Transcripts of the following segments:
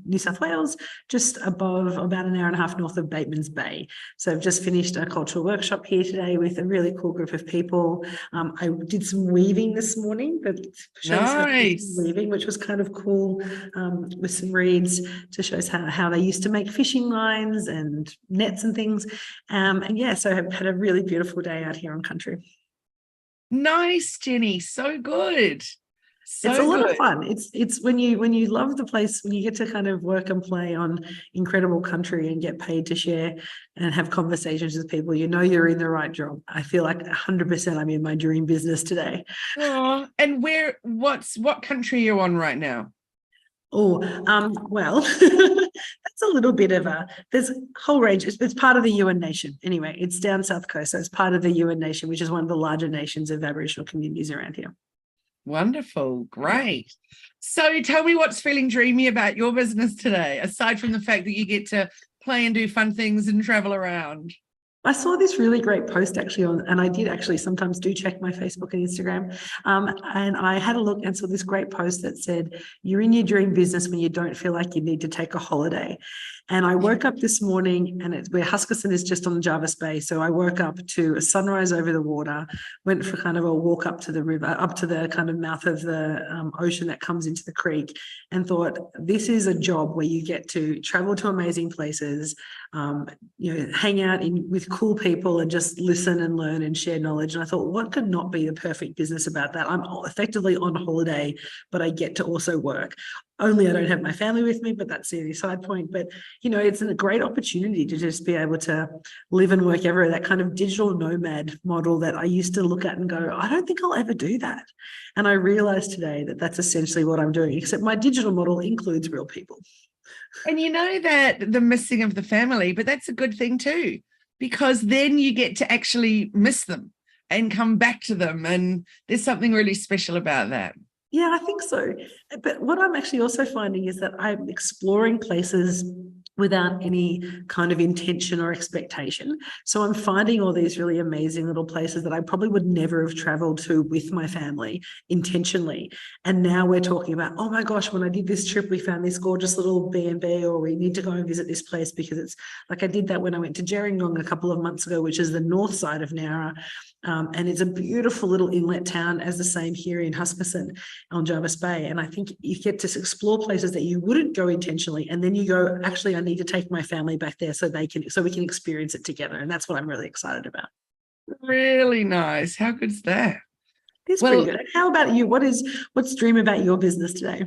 New South Wales, just above about an hour and a half north of Bateman's Bay. So I've just finished a cultural workshop here today with a really cool group of people. I did some weaving this morning, but Nice. weaving, which was kind of cool, with some reeds to show us how they used to make fishing lines and nets and things. And yeah, so I've had a really beautiful day out here on country. Nice, Jenni. So good. So it's a lot good. of fun. It's when you love the place, when you get to kind of work and play on incredible country and get paid to share and have conversations with people, you know you're in the right job. I feel like 100% I'm in my dream business today. Oh, and what country are you on right now? Oh, well, that's a little bit of there's a whole range. It's part of the UN nation. Anyway, it's down South Coast. So it's part of the UN nation, which is one of the larger nations of Aboriginal communities around here. Wonderful. Great. So tell me what's feeling dreamy about your business today, aside from the fact that you get to play and do fun things and travel around. I saw this really great post actually and I did actually sometimes do check my Facebook and Instagram. And I had a look and saw this great post that said, you're in your dream business when you don't feel like you need to take a holiday. And I woke up this morning and where Huskisson is just on Jervis Bay. So I woke up to a sunrise over the water, went for kind of a walk up to the river, up to the kind of mouth of the ocean that comes into the creek, and thought, this is a job where you get to travel to amazing places, hang out with cool people and just listen and learn and share knowledge. And I thought, what could not be the perfect business about that? I'm effectively on holiday, but I get to also work. Only I don't have my family with me, but that's the side point. But, it's a great opportunity to just be able to live and work everywhere, that kind of digital nomad model that I used to look at and go, I don't think I'll ever do that. And I realized today that that's essentially what I'm doing, except my digital model includes real people. And you know that the missing of the family, but that's a good thing too, because then you get to actually miss them and come back to them. And there's something really special about that. Yeah, I think so. But what I'm actually also finding is that I'm exploring places without any kind of intention or expectation. So I'm finding all these really amazing little places that I probably would never have traveled to with my family intentionally. And now we're talking about, oh my gosh, when I did this trip, we found this gorgeous little B&B, or we need to go and visit this place because it's like I did that when I went to Gerringong a couple of months ago, which is the north side of Nowra. And it's a beautiful little inlet town, as the same here in Huskisson on Jervis Bay. And I think you get to explore places that you wouldn't go intentionally. And then you go, actually, I need to take my family back there so we can experience it together. And that's what I'm really excited about. Really nice. How good's that? It's pretty good. How about you? What's dream about your business today?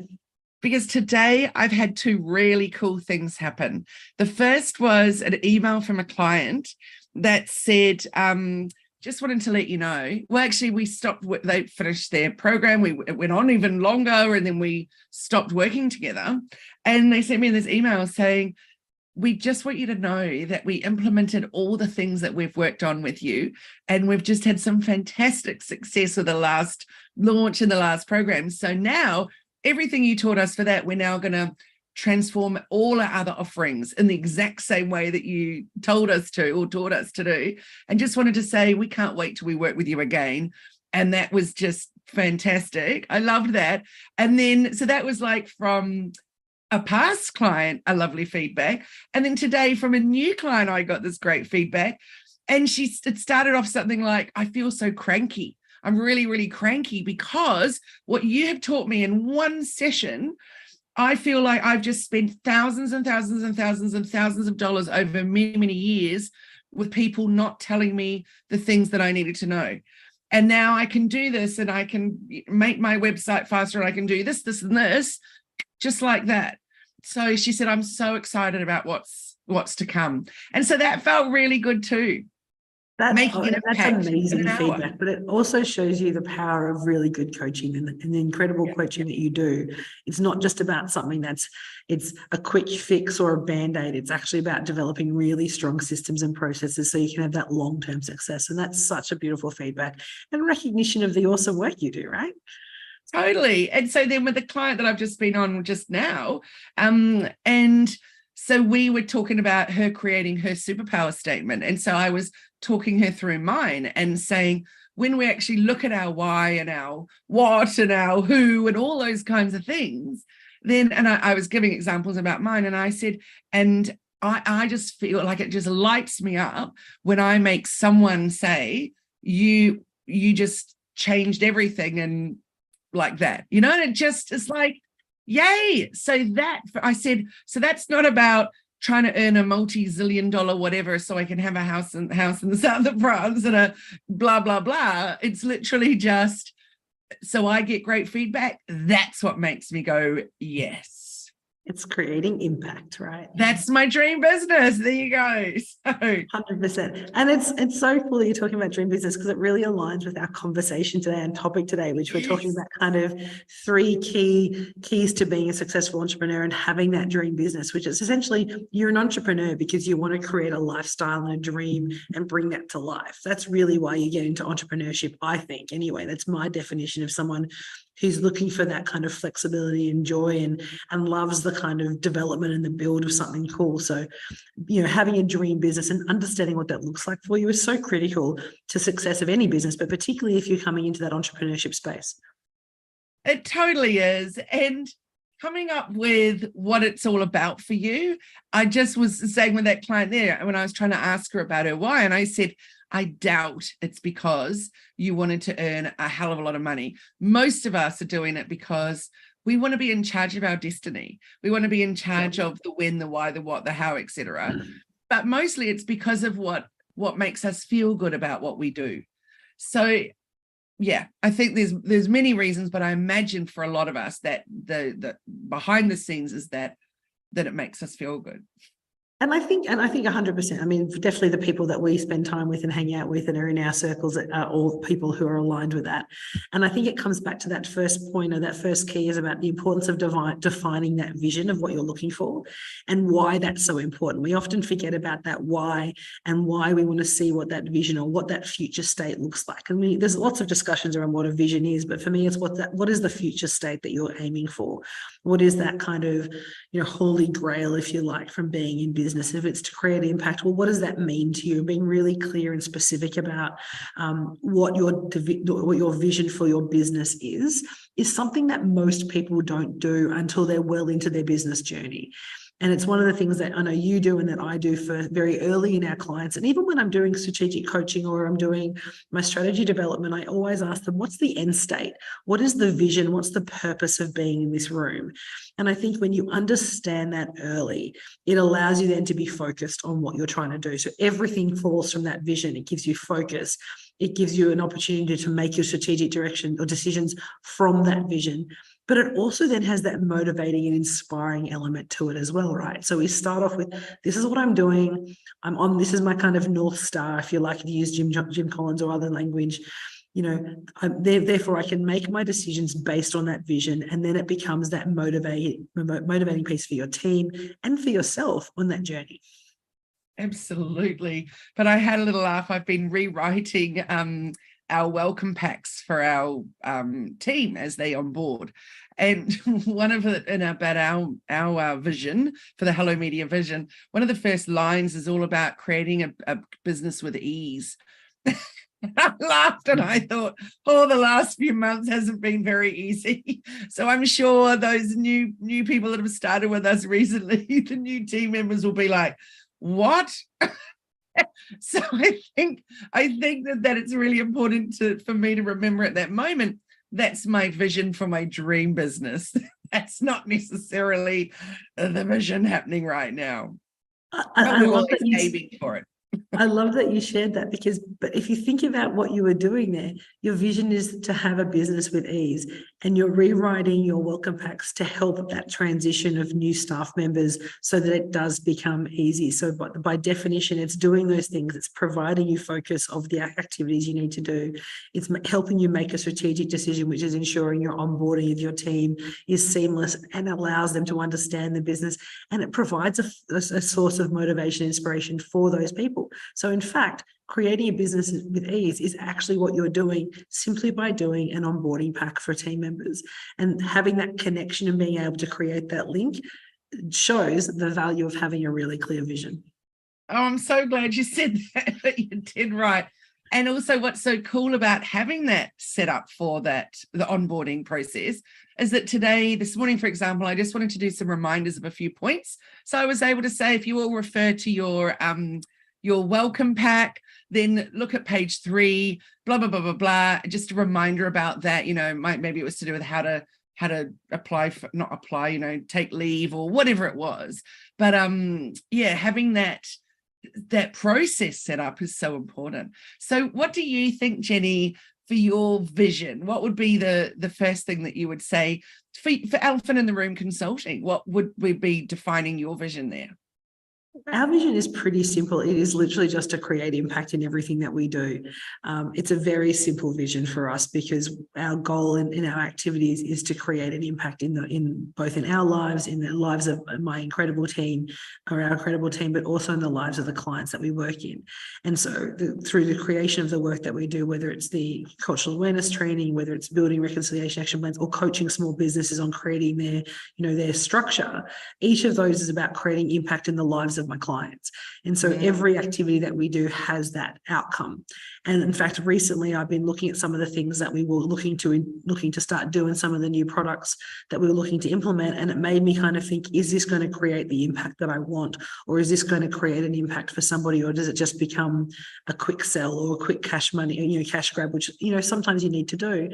Because today I've had two really cool things happen. The first was an email from a client that said, just wanted to let you know, well, actually, we stopped, they finished their program. It went on even longer, and then we stopped working together. And they sent me this email saying, we just want you to know that we implemented all the things that we've worked on with you. And we've just had some fantastic success with the last launch and the last program. So now everything you taught us for that, we're now going to transform all our other offerings in the exact same way that you told us to or taught us to do. And just wanted to say, we can't wait till we work with you again. And that was just fantastic. I loved that. And then, so that was like from a past client, a lovely feedback. And then today from a new client, I got this great feedback. And it started off something like, I feel so cranky. I'm really, really cranky because what you have taught me in one session, I feel like I've just spent thousands and thousands and thousands and thousands of dollars over many, many years with people not telling me the things that I needed to know. And now I can do this, and I can make my website faster, and I can do this, this, and this, just like that. So she said, I'm so excited about what's to come. And so that felt really good too. That's amazing feedback, but it also shows you the power of really good coaching and the incredible coaching that you do. It's not just about something it's a quick fix or a band-aid. It's actually about developing really strong systems and processes so you can have that long-term success. And that's such a beautiful feedback and recognition of the awesome work you do, right? Totally. And so then with the client that I've just been on just now, and so we were talking about her creating her superpower statement. And so I was talking her through mine and saying, when we actually look at our why and our what and our who and all those kinds of things, then, and I was giving examples about mine, and I said, and I just feel like it just lights me up when I make someone say, you just changed everything, and like that, you know, and it just is like, yay. So that, I said, so that's not about trying to earn a multi-zillion dollar whatever so I can have a house in the south of France and a blah, blah, blah. It's literally just, so I get great feedback. That's what makes me go, yes. It's creating impact, right? That's my dream business. There you go. So 100%. And it's so cool that you're talking about dream business, because it really aligns with our conversation today and topic today, which we're talking about kind of 3 keys to being a successful entrepreneur and having that dream business, which is essentially you're an entrepreneur because you want to create a lifestyle and a dream and bring that to life. That's really why you get into entrepreneurship, I think. Anyway, that's my definition of someone who's looking for that kind of flexibility and joy and loves the kind of development and the build of something cool. So, you know, having a dream business and understanding what that looks like for you is so critical to success of any business, but particularly if you're coming into that entrepreneurship space. It totally is. And coming up with what it's all about for you, I just was saying with that client there, when I was trying to ask her about her why, and I said, I doubt it's because you wanted to earn a hell of a lot of money. Most of us are doing it because we want to be in charge of our destiny. We want to be in charge of the when, the why, the what, the how, etc. But mostly it's because of what makes us feel good about what we do. So yeah, I think there's many reasons, but I imagine for a lot of us that the behind the scenes is that it makes us feel good. And I think 100%. I mean, definitely the people that we spend time with and hang out with and are in our circles are all people who are aligned with that. And I think it comes back to that first point, or that first key, is about the importance of defining that vision of what you're looking for and why that's so important. We often forget about that why and why we want to see what that vision or what that future state looks like. And there's lots of discussions around what a vision is, but for me, it's what is the future state that you're aiming for? What is that kind of, you know, holy grail, if you like, from being in business? If it's to create impact, well, what does that mean to you? Being really clear and specific about what your vision for your business is something that most people don't do until they're well into their business journey. And it's one of the things that I know you do and that I do for very early in our clients. And even when I'm doing strategic coaching or I'm doing my strategy development, I always ask them, what's the end state? What is the vision? What's the purpose of being in this room? And I think when you understand that early, it allows you then to be focused on what you're trying to do. So everything falls from that vision. It gives you focus. It gives you an opportunity to make your strategic direction or decisions from that vision. But it also then has that motivating and inspiring element to it as well, right? So we start off with, this is what I'm doing. This is my kind of North Star, if you like to use Jim Collins or other language. You know, therefore I can make my decisions based on that vision. And then it becomes that motivating piece for your team and for yourself on that journey. Absolutely. But I had a little laugh. I've been rewriting our welcome packs for our team as they onboard, and one of it about our vision for the Hello Media vision, one of the first lines is all about creating a business with ease. I laughed and I thought, the last few months hasn't been very easy. So I'm sure those new people that have started with us recently, the new team members will be like, what? So I think that it's really important for me to remember at that moment, that's my vision for my dream business. That's not necessarily the vision happening right now. I love that you aiming for it. I love that you shared that, but if you think about what you were doing there, your vision is to have a business with ease, and you're rewriting your welcome packs to help that transition of new staff members so that it does become easy. So by definition, it's doing those things. It's providing you focus of the activities you need to do. It's helping you make a strategic decision, which is ensuring your onboarding of your team is seamless and allows them to understand the business. And it provides a source of motivation, inspiration for those people. So in fact, creating a business with ease is actually what you're doing simply by doing an onboarding pack for team members, and having that connection and being able to create that link shows the value of having a really clear vision. Oh, I'm so glad you said that, but you did right. And also what's so cool about having that set up for that, the onboarding process, is that this morning, for example, I just wanted to do some reminders of a few points. So I was able to say, if you all refer to your welcome pack, then look at page 3, blah, blah, blah, blah, blah. Just a reminder about that, maybe it was to do with how to apply for, not apply, take leave or whatever it was. But having that process set up is so important. So what do you think, Jenni, for your vision? What would be the first thing that you would say for Elephant in the Room Consulting? What would we be defining your vision there? Our vision is pretty simple. It is literally just to create impact in everything that we do. It's a very simple vision for us, because our goal in our activities is to create an impact in both in our lives, in the lives of my incredible team, or our incredible team, but also in the lives of the clients that we work in. And so through the creation of the work that we do, whether it's the cultural awareness training, whether it's building reconciliation action plans, or coaching small businesses on creating their structure, each of those is about creating impact in the lives of my clients. And so every activity that we do has that outcome. And in fact, recently I've been looking at some of the things that we were looking to start doing, some of the new products that we were looking to implement. And it made me kind of think, is this going to create the impact that I want? Or is this going to create an impact for somebody? Or does it just become a quick sell or a quick cash money, cash grab, which, sometimes you need to do.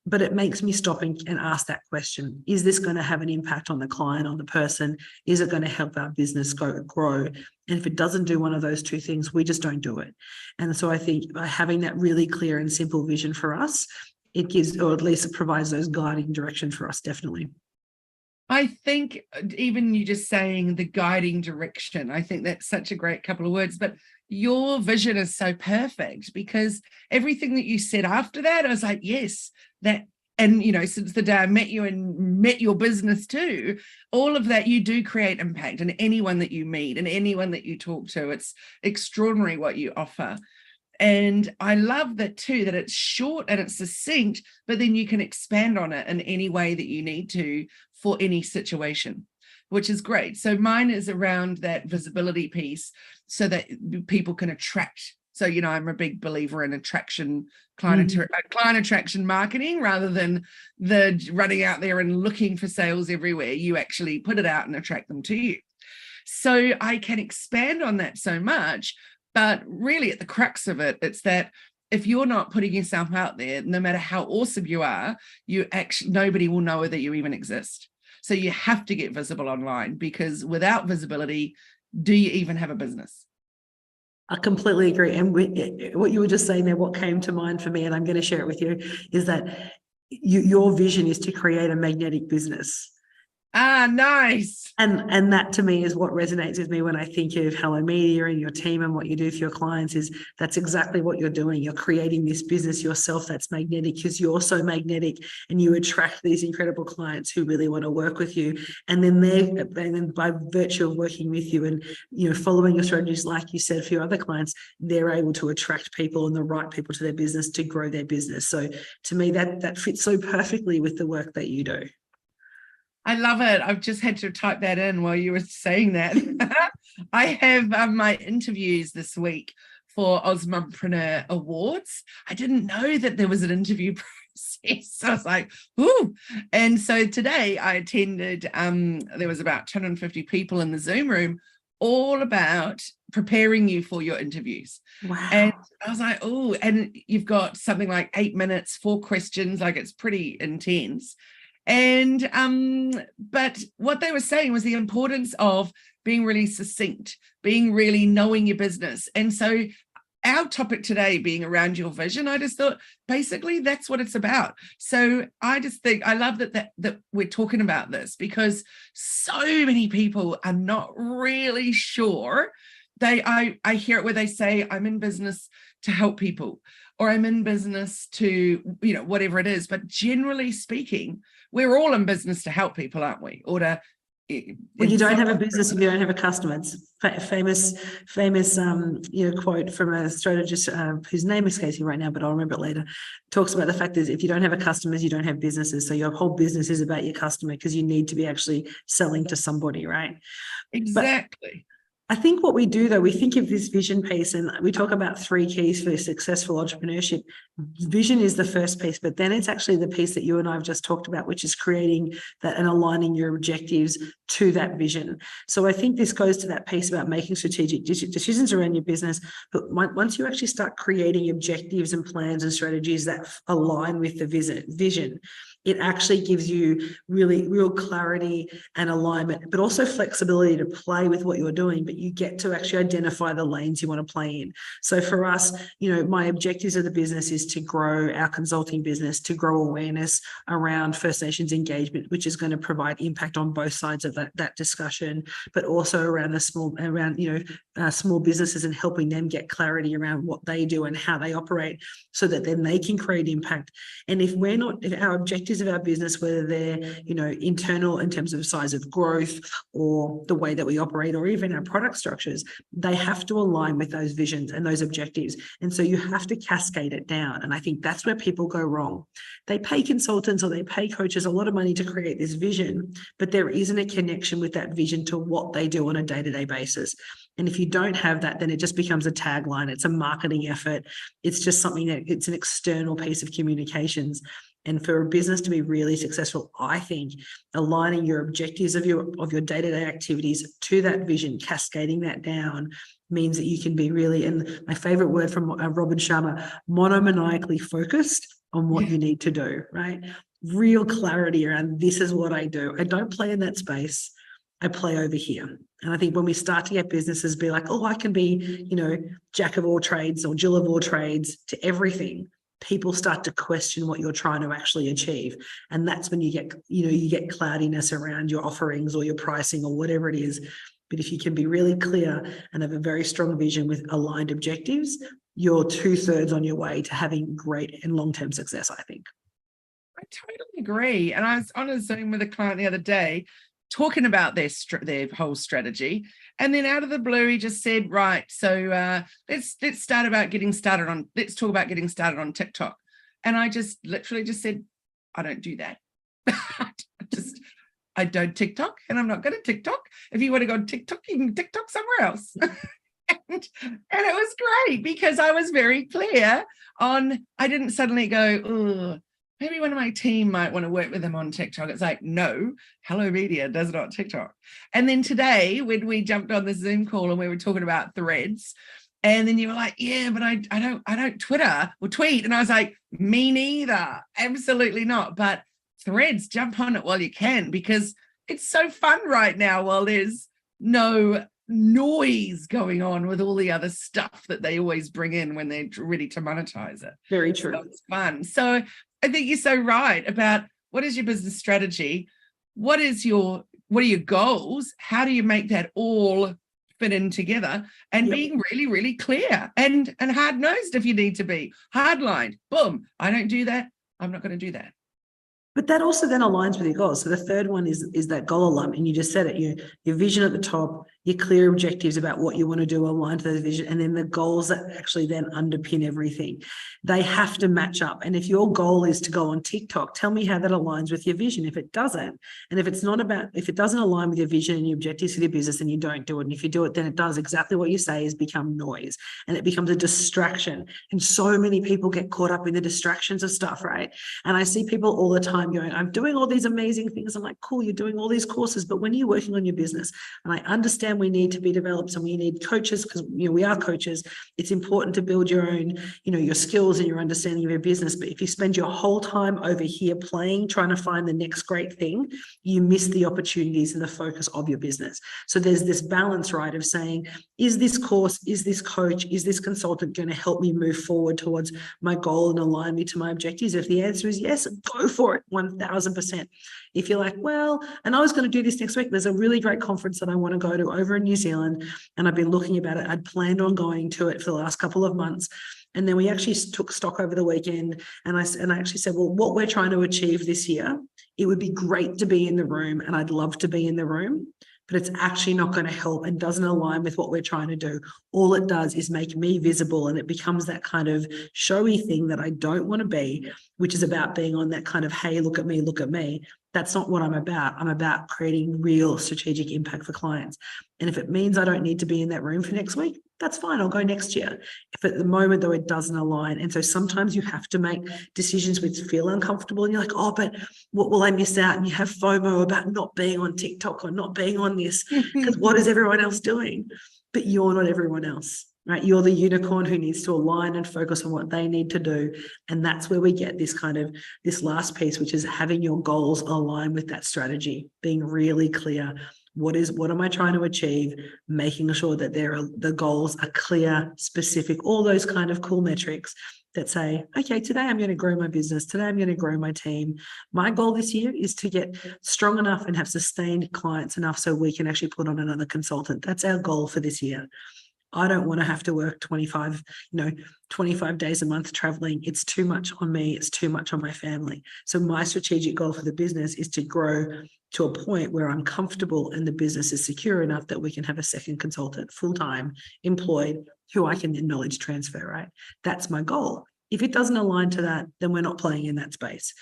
But it makes me stop and ask that question. Is this going to have an impact on the client, on the person? Is it going to help our business grow? And if it doesn't do one of those two things, we just don't do it. And so I think by having that really clear and simple vision for us, it gives, or at least it provides those guiding direction for us, definitely. I think even you just saying the guiding direction, I think that's such a great couple of words, but your vision is so perfect, because everything that you said after that, I was like, yes, that, and since the day I met you and met your business too, all of that, you do create impact in anyone that you meet and anyone that you talk to. It's extraordinary what you offer. And I love that too, that it's short and it's succinct, but then you can expand on it in any way that you need to for any situation, which is great. So mine is around that visibility piece, so that people can attract. So, I'm a big believer in client attraction marketing, rather than the running out there and looking for sales everywhere. You actually put it out and attract them to you. So I can expand on that so much, but really at the crux of it, it's that if you're not putting yourself out there, no matter how awesome you are, nobody will know that you even exist. So you have to get visible online, because without visibility, do you even have a business? I completely agree. And what you were just saying there, what came to mind for me, and I'm going to share it with you, is that your vision is to create a magnetic business. Ah, nice. And that to me is what resonates with me when I think of Hello Media and your team and what you do for your clients. Is that's exactly what you're doing. You're creating this business yourself that's magnetic, because you're so magnetic and you attract these incredible clients who really want to work with you. And then by virtue of working with you and following your strategies, like you said, for your other clients, they're able to attract people and the right people to their business to grow their business. So to me, that fits so perfectly with the work that you do. I love it. I've just had to type that in while you were saying that. I have my interviews this week for Osmompreneur Awards. I didn't know that there was an interview process. I was like, ooh. And so today I attended, there was about 250 people in the Zoom room, all about preparing you for your interviews. Wow. And I was like, oh, and you've got something like 8 minutes, 4 questions, like it's pretty intense. And but what they were saying was the importance of being really succinct, being really knowing your business. And so our topic today being around your vision, I just thought basically that's what it's about. So I just think I love that we're talking about this, because so many people are not really sure. I hear it where they say, I'm in business to help people, or I'm in business to, whatever it is. But generally speaking, we're all in business to help people, aren't we? Or to, well, you don't have a business if you don't have a customer. It's famous quote from a strategist whose name escapes me right now, but I'll remember it later. Talks about the fact that if you don't have a customers, you don't have businesses. So your whole business is about your customer, because you need to be actually selling to somebody, right? Exactly. I think what we do, though, we think of this vision piece, and we talk about 3 keys for successful entrepreneurship. Vision is the first piece, but then it's actually the piece that you and I have just talked about, which is creating that and aligning your objectives to that vision. So I think this goes to that piece about making strategic decisions around your business. But once you actually start creating objectives and plans and strategies that align with the vision, it actually gives you real clarity and alignment, but also flexibility to play with what you're doing, but you get to actually identify the lanes you want to play in. So for us, my objectives of the business is to grow our consulting business, to grow awareness around First Nations engagement, which is going to provide impact on both sides of that discussion, but also around small businesses and helping them get clarity around what they do and how they operate, so that then they can create impact. And if our objectives of our business, whether they're internal in terms of size of growth or the way that we operate, or even our product structures, they have to align with those visions and those objectives. And so you have to cascade it down. And I think that's where people go wrong. They pay consultants or they pay coaches a lot of money to create this vision, but there isn't a connection with that vision to what they do on a day-to-day basis. And if you don't have that, then it just becomes a tagline. It's a marketing effort. It's just something it's an external piece of communications. And for a business to be really successful, I think aligning your objectives of your day-to-day activities to that vision, cascading that down, means that you can be really, and my favorite word from Robin Sharma, monomaniacally focused on what you need to do, right? Real clarity around, this is what I do. I don't play in that space. I play over here. And I think when we start to get businesses be like, oh, I can be, jack of all trades or Jill of all trades to everything, people start to question what you're trying to actually achieve. And that's when you get cloudiness around your offerings or your pricing or whatever it is. But if you can be really clear and have a very strong vision with aligned objectives, you're 2/3 on your way to having great and long-term success, I think. I totally agree. And I was on a Zoom with a client the other day talking about their whole strategy. And then out of the blue, he just said, right, so let's talk about getting started on TikTok. And I just literally just said, I don't do that. I don't TikTok, and I'm not going to TikTok. If you want to go on TikTok, you can TikTok somewhere else. and it was great because I was very clear on, I didn't suddenly go, oh, maybe one of my team might want to work with them on TikTok. It's like, no, Hello Media does not TikTok. And then today, when we jumped on the Zoom call and we were talking about threads, and then you were like, yeah, but I don't Twitter or tweet. And I was like, me neither. Absolutely not. But threads, jump on it while you can, because it's so fun right now while there's no noise going on with all the other stuff that they always bring in when they're ready to monetize it. Very true. So it's fun. So I think you're so right about what is your business strategy? What are your goals? How do you make that all fit in together? And being really, really clear and hard-nosed if you need to be. Hard-lined. Boom. I don't do that. I'm not going to do that. But that also then aligns with your goals. So the third one is that goal alignment. And you just said it, your vision at the top, your clear objectives about what you want to do align to those vision, and then the goals that actually then underpin everything. They have to match up. And if your goal is to go on TikTok, tell me how that aligns with your vision. If it doesn't, and if it doesn't align with your vision and your objectives for your business, then you don't do it. And if you do it, then it does exactly what you say, is become noise, and it becomes a distraction. And so many people get caught up in the distractions of stuff, right? And I see people all the time going, I'm doing all these amazing things. I'm like, cool, you're doing all these courses, but when you're working on your business, and I understand we need to be developed and we need coaches, because we are coaches. It's important to build your own, your skills and your understanding of your business. But if you spend your whole time over here playing, trying to find the next great thing, you miss the opportunities and the focus of your business. So there's this balance, right, of saying, is this course, is this coach, is this consultant going to help me move forward towards my goal and align me to my objectives? If the answer is yes, go for it 1000%. If you're like, well, and I was going to do this next week, there's a really great conference that I want to go to over in New Zealand, and I've been looking about it. I'd planned on going to it for the last couple of months. And then we actually took stock over the weekend, and I actually said, well, what we're trying to achieve this year, it would be great to be in the room, and I'd love to be in the room, but it's actually not going to help and doesn't align with what we're trying to do. All it does is make me visible, and it becomes that kind of showy thing that I don't want to be, which is about being on that kind of, hey, look at me, look at me. That's not what I'm about. I'm about creating real strategic impact for clients. And if it means I don't need to be in that room for next week, that's fine. I'll go next year. If at the moment, though, it doesn't align. And so sometimes you have to make decisions which feel uncomfortable. And you're like, oh, but what will I miss out? And you have FOMO about not being on TikTok or not being on this, because what is everyone else doing? But you're not everyone else. Right? You're the unicorn who needs to align and focus on what they need to do. And that's where we get this last piece, which is having your goals align with that strategy, being really clear. What am I trying to achieve? Making sure that the goals are clear, specific, all those kind of cool metrics that say, okay, today I'm going to grow my business. Today I'm going to grow my team. My goal this year is to get strong enough and have sustained clients enough so we can actually put on another consultant. That's our goal for this year. I don't want to have to work 25 days a month traveling. It's too much on me. It's too much on my family. So my strategic goal for the business is to grow to a point where I'm comfortable and the business is secure enough that we can have a second consultant, full-time, employed, who I can then knowledge transfer, right? That's my goal. If it doesn't align to that, then we're not playing in that space.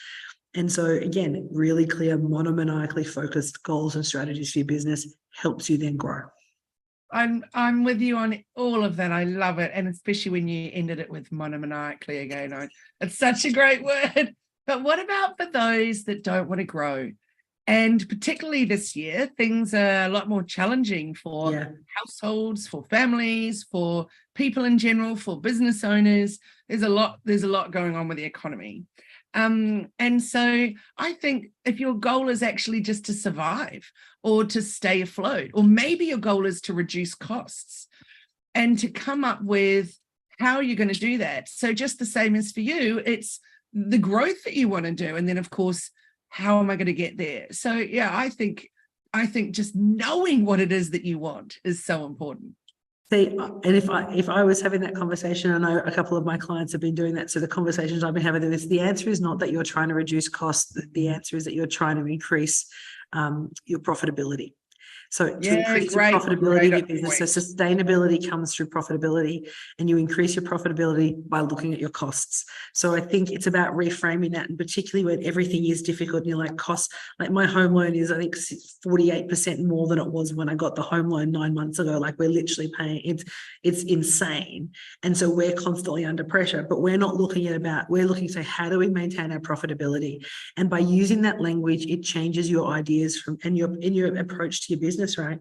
And so again, really clear, monomaniacally focused goals and strategies for your business helps you then grow. I'm with you on all of that. I love it. And especially when you ended it with monomaniacally again. It's such a great word. But what about for those that don't want to grow? And particularly this year, things are a lot more challenging for households, for families, for people in general, for business owners. There's a lot going on with the economy. And so I think if your goal is actually just to survive or to stay afloat, or maybe your goal is to reduce costs and to come up with how you're going to do that. So just the same as for you, it's the growth that you want to do. And then, of course, how am I going to get there? So, yeah, I think just knowing what it is that you want is so important. See, and if I was having that conversation, I know a couple of my clients have been doing that. So the conversations I've been having with this, the answer is not that you're trying to reduce costs. The answer is that you're trying to increase your profitability. So to increase your profitability of your business, so sustainability comes through profitability, and you increase your profitability by looking at your costs. So I think it's about reframing that, and particularly when everything is difficult and you're like, costs, like my home loan is, I think, 48% more than it was when I got the home loan 9 months ago. Like, we're literally paying, it's insane. And so we're constantly under pressure, but we're not looking at we're looking to say, how do we maintain our profitability? And by using that language, it changes your ideas in your approach to your business. Right?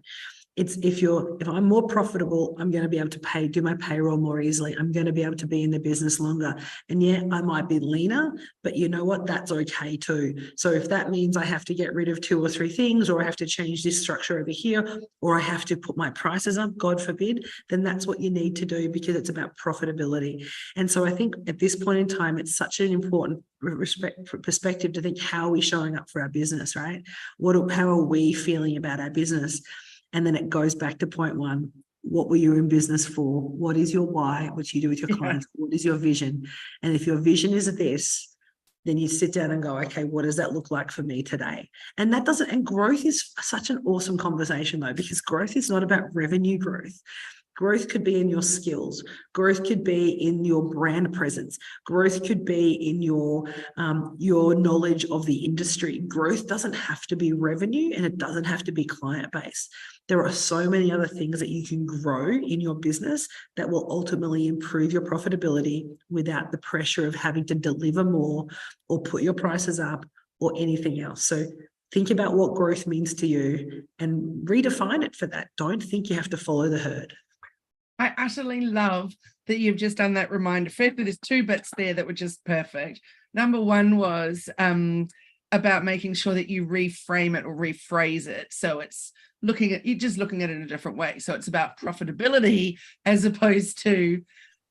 It's if I'm more profitable, I'm going to be able to do my payroll more easily. I'm going to be able to be in the business longer. And yeah, I might be leaner, but you know what? That's okay too. So if that means I have to get rid of 2 or 3 things, or I have to change this structure over here, or I have to put my prices up, God forbid, then that's what you need to do, because it's about profitability. And so I think at this point in time, it's such an important perspective to think, how are we showing up for our business, right? How are we feeling about our business? And then it goes back to point 1. What were you in business for? What is your why? What you do with your clients? What is your vision? And if your vision is this, then you sit down and go, okay, what does that look like for me today? And growth is such an awesome conversation, though, because growth is not about revenue growth. Growth could be in your skills. Growth could be in your brand presence. Growth could be in your knowledge of the industry. Growth doesn't have to be revenue, and it doesn't have to be client base. There are so many other things that you can grow in your business that will ultimately improve your profitability without the pressure of having to deliver more or put your prices up or anything else. So think about what growth means to you and redefine it for that. Don't think you have to follow the herd. I utterly love that you've just done that reminder. Firstly, there's 2 bits there that were just perfect. Number 1 was about making sure that you reframe it or rephrase it. So it's you're just looking at it in a different way. So it's about profitability as opposed to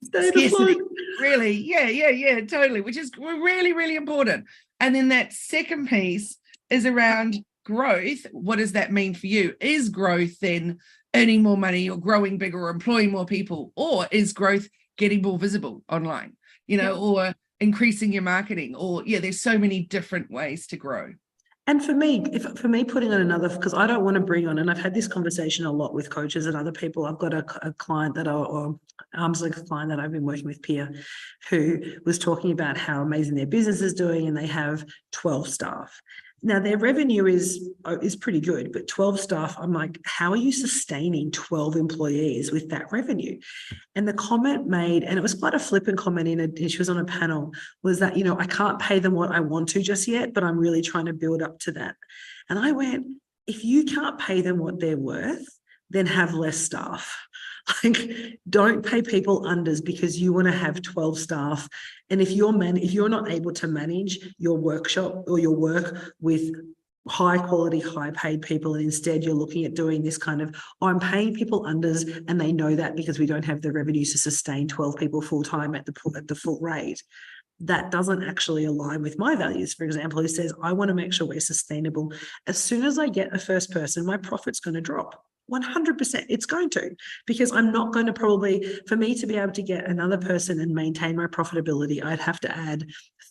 scarcity. Really, yeah, totally, which is really, really important. And then that second piece is around growth. What does that mean for you? Is growth then earning more money or growing bigger or employing more people, or is growth getting more visible online, or increasing your marketing, or there's so many different ways to grow. And for me, putting on another, because I don't want to bring on, and I've had this conversation a lot with coaches and other people. I've got a client arm's length client that I've been working with, Pia, who was talking about how amazing their business is doing, and they have 12 staff. Now their revenue is pretty good, but 12 staff, I'm like, how are you sustaining 12 employees with that revenue? And the comment made, and it was quite a flippant comment she was on a panel, was that, I can't pay them what I want to just yet, but I'm really trying to build up to that. And I went, if you can't pay them what they're worth, then have less staff. Like, don't pay people unders because you want to have 12 staff. And if you're not able to manage your workshop or your work with high quality, high paid people, and instead you're looking at doing this kind of, I'm paying people unders and they know that because we don't have the revenue to sustain 12 people full time at the full rate. That doesn't actually align with my values. For example, who says, I want to make sure we're sustainable. As soon as I get a first person, my profit's going to drop. 100%, it's going to, because I'm not going to for me to be able to get another person and maintain my profitability, I'd have to add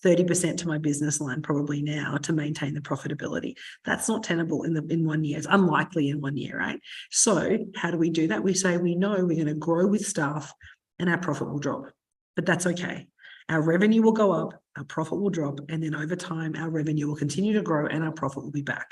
30% to my business line probably now to maintain the profitability. That's not tenable in 1 year. It's unlikely in 1 year, right? So how do we do that? We say, we know we're going to grow with staff and our profit will drop, but that's okay. Our revenue will go up, our profit will drop, and then over time, our revenue will continue to grow and our profit will be back.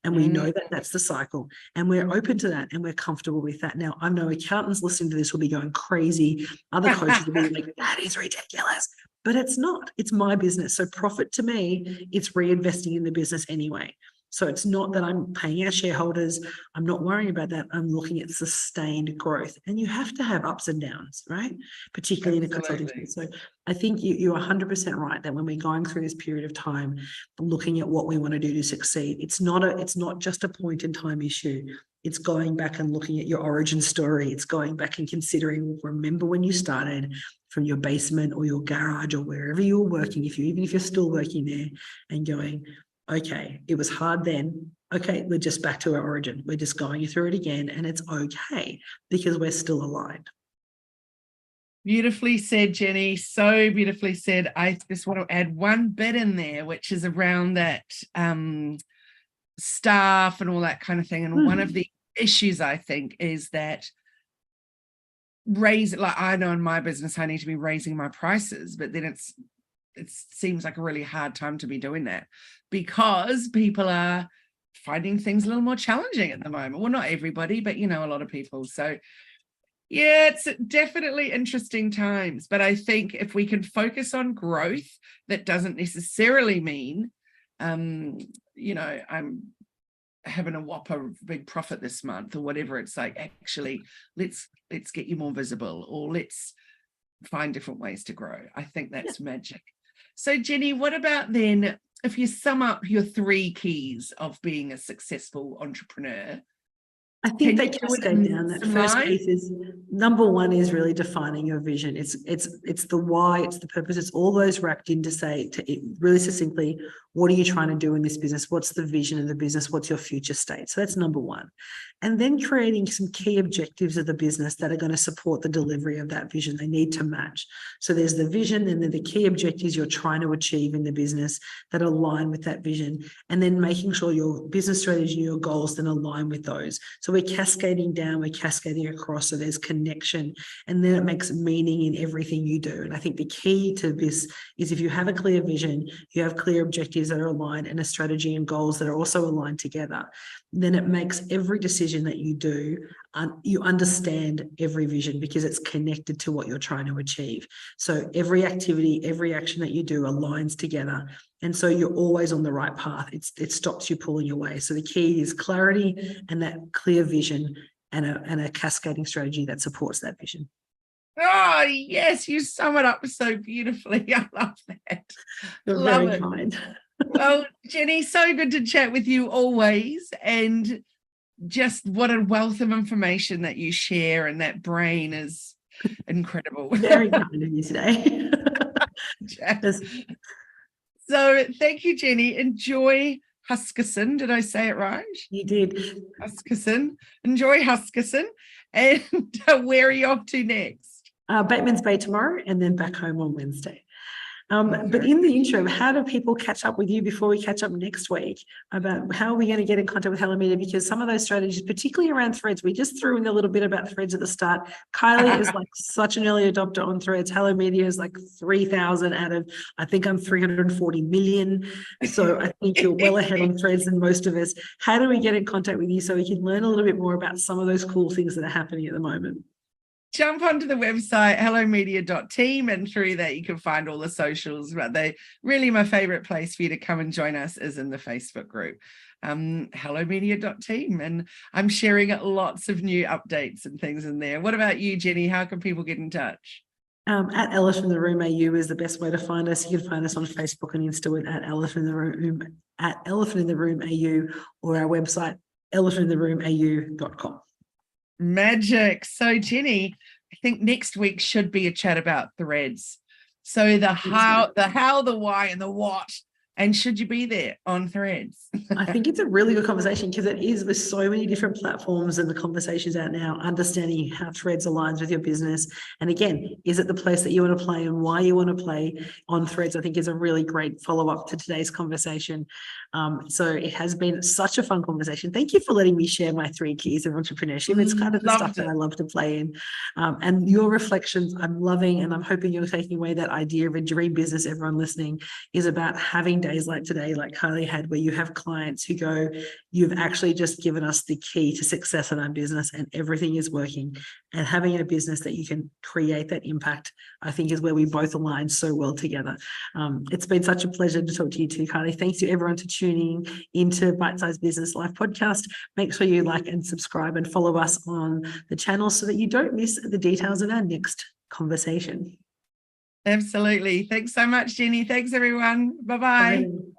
And we know that that's the cycle, and we're open to that and we're comfortable with that. Now, I know accountants listening to this will be going crazy. Other coaches will be like, that is ridiculous, but it's not. It's my business. So profit to me, it's reinvesting in the business anyway. So it's not that I'm paying our shareholders. I'm not worrying about that. I'm looking at sustained growth. And you have to have ups and downs, right? Particularly in a consulting space. So I think you're 100% right that when we're going through this period of time, looking at what we want to do to succeed, it's not just a point in time issue. It's going back and looking at your origin story. It's going back and considering, remember when you started from your basement or your garage or wherever you were working, even if you're still working there, and going, okay, it was hard then. Okay, we're just back to our origin. We're just going through it again, and it's okay because we're still aligned. Beautifully said, Jenni. So beautifully said. I just want to add one bit in there, which is around that staff and all that kind of thing. And one of the issues, I think, is that I know in my business, I need to be raising my prices, but then it seems like a really hard time to be doing that because people are finding things a little more challenging at the moment. Well, not everybody, but a lot of people. So yeah, it's definitely interesting times, but I think if we can focus on growth, that doesn't necessarily mean, I'm having a whopper big profit this month or whatever. It's like, actually, let's get you more visible, or let's find different ways to grow. I think that's magic. So Jenni, what about then, if you sum up your 3 keys of being a successful entrepreneur? I think they cascade down. That first piece is, number 1 is really defining your vision. It's the why, it's the purpose, it's all those wrapped in to say, really succinctly, what are you trying to do in this business? What's the vision of the business? What's your future state? So that's number 1. And then creating some key objectives of the business that are going to support the delivery of that vision. They need to match. So there's the vision, and then the key objectives you're trying to achieve in the business that align with that vision. And then making sure your business strategy, your goals then align with those. So we're cascading down, we're cascading across, so there's connection, and then it makes meaning in everything you do. And I think the key to this is, if you have a clear vision, you have clear objectives that are aligned, and a strategy and goals that are also aligned together, then it makes every decision that you do, you understand every vision because it's connected to what you're trying to achieve. So every activity, every action that you do aligns together. And so you're always on the right path. It stops you pulling away. So the key is clarity and that clear vision and a cascading strategy that supports that vision. Oh, yes, you sum it up so beautifully. I love that. You're very kind. Well, Jenni, so good to chat with you always. And just what a wealth of information that you share, and that brain is incredible. Very kind of you today. So thank you, Jenni. Enjoy Huskisson. Did I say it right? You did. Huskisson. Enjoy Huskisson. And where are you off to next? Bateman's Bay tomorrow, and then back home on Wednesday. But in the interim, how do people catch up with you before we catch up next week about how are we going to get in contact with Hello Media? Because some of those strategies, particularly around threads, we just threw in a little bit about threads at the start. Kylie is like such an early adopter on threads. Hello Media is like 3,000 out of, I think I'm 340 million. So I think you're well ahead on threads than most of us. How do we get in contact with you so we can learn a little bit more about some of those cool things that are happening at the moment? Jump onto the website hellomedia.team, and through that you can find all the socials. But they really, my favorite place for you to come and join us is in the Facebook group, hellomedia.team, and I'm sharing lots of new updates and things in there. What about you, Jenni? How can people get in touch? At Elephant in the Room AU is the best way to find us. You can find us on Facebook and Insta with at Elephant in the Room AU, or our website elephantintheroomau.com. Magic. So Jenni, I think next week should be a chat about threads. So the how, the why, and the what. And should you be there on threads? I think it's a really good conversation because it is with so many different platforms and the conversations out now, understanding how threads aligns with your business. And again, is it the place that you want to play and why you want to play on threads? I think is a really great follow-up to today's conversation. So it has been such a fun conversation. Thank you for letting me share my 3 keys of entrepreneurship. It's kind of the stuff that I love to play in. And your reflections, I'm loving, and I'm hoping you're taking away that idea of a dream business. Everyone listening is about having days like today, like Kylie had, where you have clients who go, you've actually just given us the key to success in our business and everything is working. And having a business that you can create that impact, I think is where we both align so well together. It's been such a pleasure to talk to you too, Kylie. Thanks to everyone for tuning into Bite Size Business Live podcast. Make sure you like and subscribe and follow us on the channel so that you don't miss the details of our next conversation. Absolutely. Thanks so much, Jenni. Thanks, everyone. Bye-bye. Bye.